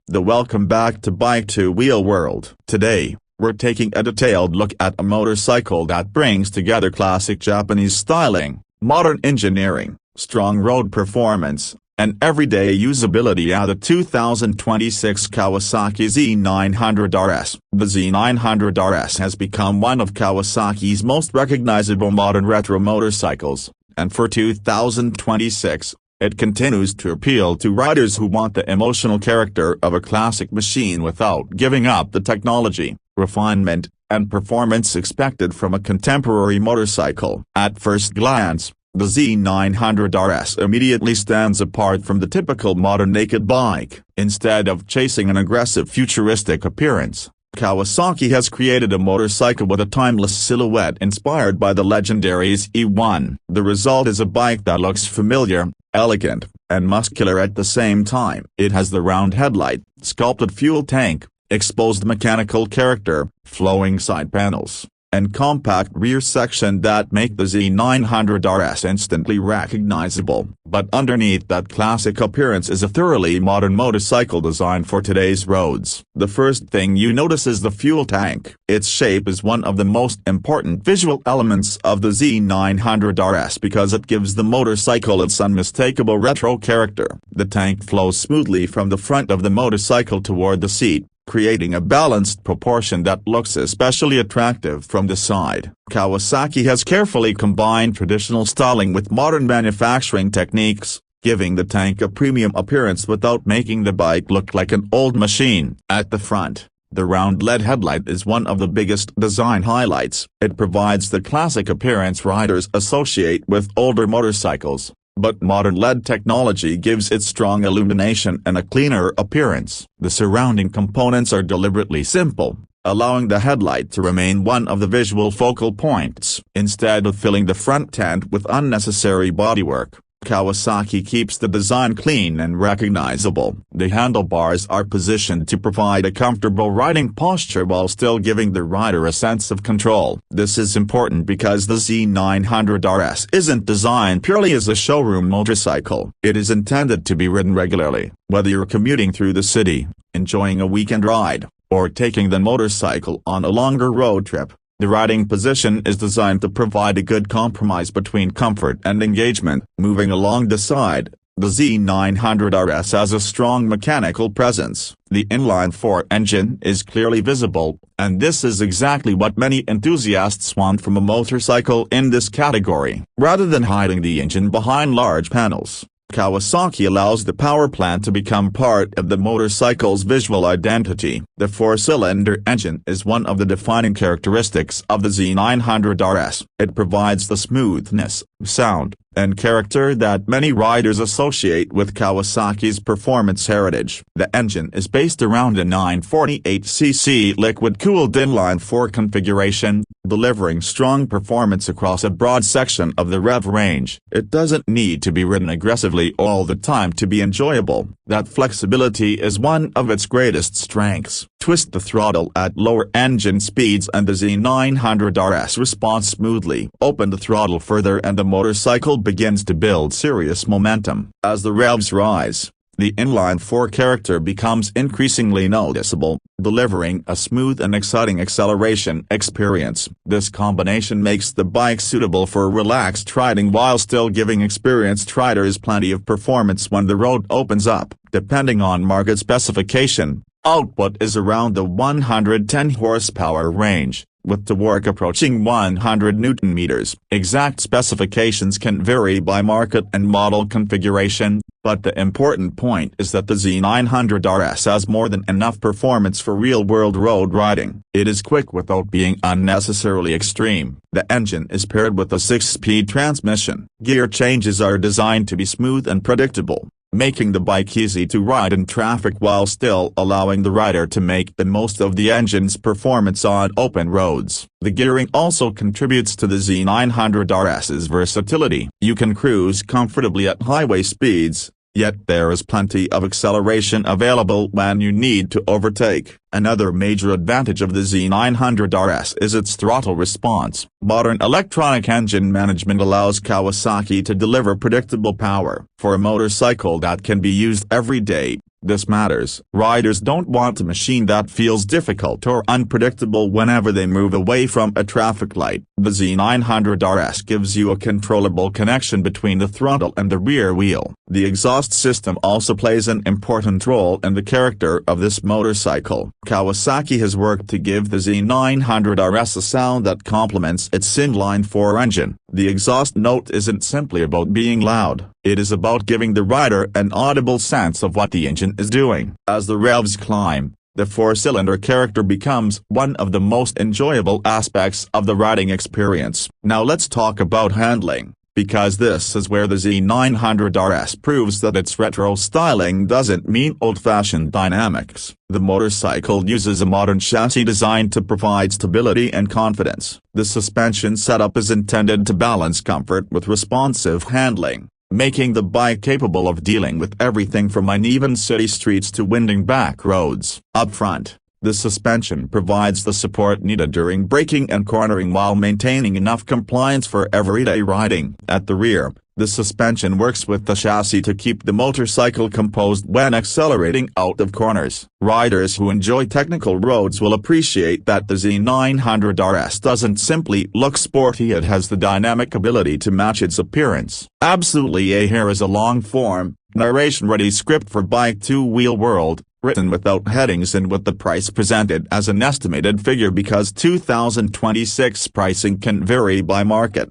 Welcome back to Bike Two Wheel World. Today, we're taking a detailed look at a motorcycle that brings together classic Japanese styling, modern engineering, strong road performance, and everyday usability at the 2026 Kawasaki Z900RS. The Z900RS has become one of Kawasaki's most recognizable modern retro motorcycles, and for 2026, it continues to appeal to riders who want the emotional character of a classic machine without giving up the technology, refinement, and performance expected from a contemporary motorcycle. At first glance, the Z900RS immediately stands apart from the typical modern naked bike. Instead of chasing an aggressive futuristic appearance, Kawasaki has created a motorcycle with a timeless silhouette inspired by the legendary's E1. The result is a bike that looks familiar, elegant, and muscular at the same time. It has the round headlight, sculpted fuel tank, exposed mechanical character, flowing side panels, and compact rear section that make the Z900RS instantly recognizable. But underneath that classic appearance is a thoroughly modern motorcycle designed for today's roads. The first thing you notice is the fuel tank. Its shape is one of the most important visual elements of the Z900RS because it gives the motorcycle its unmistakable retro character. The tank flows smoothly from the front of the motorcycle toward the seat, creating a balanced proportion that looks especially attractive from the side. Kawasaki has carefully combined traditional styling with modern manufacturing techniques, giving the tank a premium appearance without making the bike look like an old machine. At the front, the round LED headlight is one of the biggest design highlights. It provides the classic appearance riders associate with older motorcycles, but modern LED technology gives it strong illumination and a cleaner appearance. The surrounding components are deliberately simple, allowing the headlight to remain one of the visual focal points. Instead of filling the front tent with unnecessary bodywork, Kawasaki keeps the design clean and recognizable. The handlebars are positioned to provide a comfortable riding posture while still giving the rider a sense of control. This is important because the Z900RS isn't designed purely as a showroom motorcycle. It is intended to be ridden regularly, whether you're commuting through the city, enjoying a weekend ride, or taking the motorcycle on a longer road trip. The riding position is designed to provide a good compromise between comfort and engagement. Moving along the side, the Z900RS has a strong mechanical presence. The inline-four engine is clearly visible, and this is exactly what many enthusiasts want from a motorcycle in this category. Rather than hiding the engine behind large panels, Kawasaki allows the power plant to become part of the motorcycle's visual identity. The four-cylinder engine is one of the defining characteristics of the Z900RS. It provides the smoothness, sound, and character that many riders associate with Kawasaki's performance heritage. The engine is based around a 948cc liquid-cooled inline-four configuration, delivering strong performance across a broad section of the rev range. It doesn't need to be ridden aggressively all the time to be enjoyable. That flexibility is one of its greatest strengths. Twist the throttle at lower engine speeds and the Z900RS responds smoothly. Open the throttle further and the motorcycle begins to build serious momentum. As the revs rise, the inline-four character becomes increasingly noticeable, delivering a smooth and exciting acceleration experience. This combination makes the bike suitable for relaxed riding while still giving experienced riders plenty of performance when the road opens up. Depending on market specification, output is around the 110 horsepower range, with torque approaching 100 Nm. Exact specifications can vary by market and model configuration, but the important point is that the Z900RS has more than enough performance for real-world road riding. It is quick without being unnecessarily extreme. The engine is paired with a 6-speed transmission. Gear changes are designed to be smooth and predictable, making the bike easy to ride in traffic while still allowing the rider to make the most of the engine's performance on open roads. The gearing also contributes to the Z900RS's versatility. You can cruise comfortably at highway speeds, yet there is plenty of acceleration available when you need to overtake. Another major advantage of the Z900RS is its throttle response. Modern electronic engine management allows Kawasaki to deliver predictable power. For a motorcycle that can be used every day, This matters. Riders don't want a machine that feels difficult or unpredictable whenever they move away from a traffic light. The Z900RS gives you a controllable connection between the throttle and the rear wheel. The exhaust system also plays an important role in the character of this motorcycle. Kawasaki has worked to give the Z900RS a sound that complements its inline-four engine. The exhaust note isn't simply about being loud, it is about giving the rider an audible sense of what the engine is doing. As the revs climb, the four-cylinder character becomes one of the most enjoyable aspects of the riding experience. Now let's talk about handling, because this is where the Z900RS proves that its retro styling doesn't mean old-fashioned dynamics. The motorcycle uses a modern chassis designed to provide stability and confidence. The suspension setup is intended to balance comfort with responsive handling, making the bike capable of dealing with everything from uneven city streets to winding back roads. Up front, the suspension provides the support needed during braking and cornering while maintaining enough compliance for everyday riding. At the rear, the suspension works with the chassis to keep the motorcycle composed when accelerating out of corners. Riders who enjoy technical roads will appreciate that the Z900RS doesn't simply look sporty, it has the dynamic ability to match its appearance. Absolutely. Here is a long-form, narration-ready script for Bike 2 Wheel World, written without headings and with the price presented as an estimated figure because 2026 pricing can vary by market.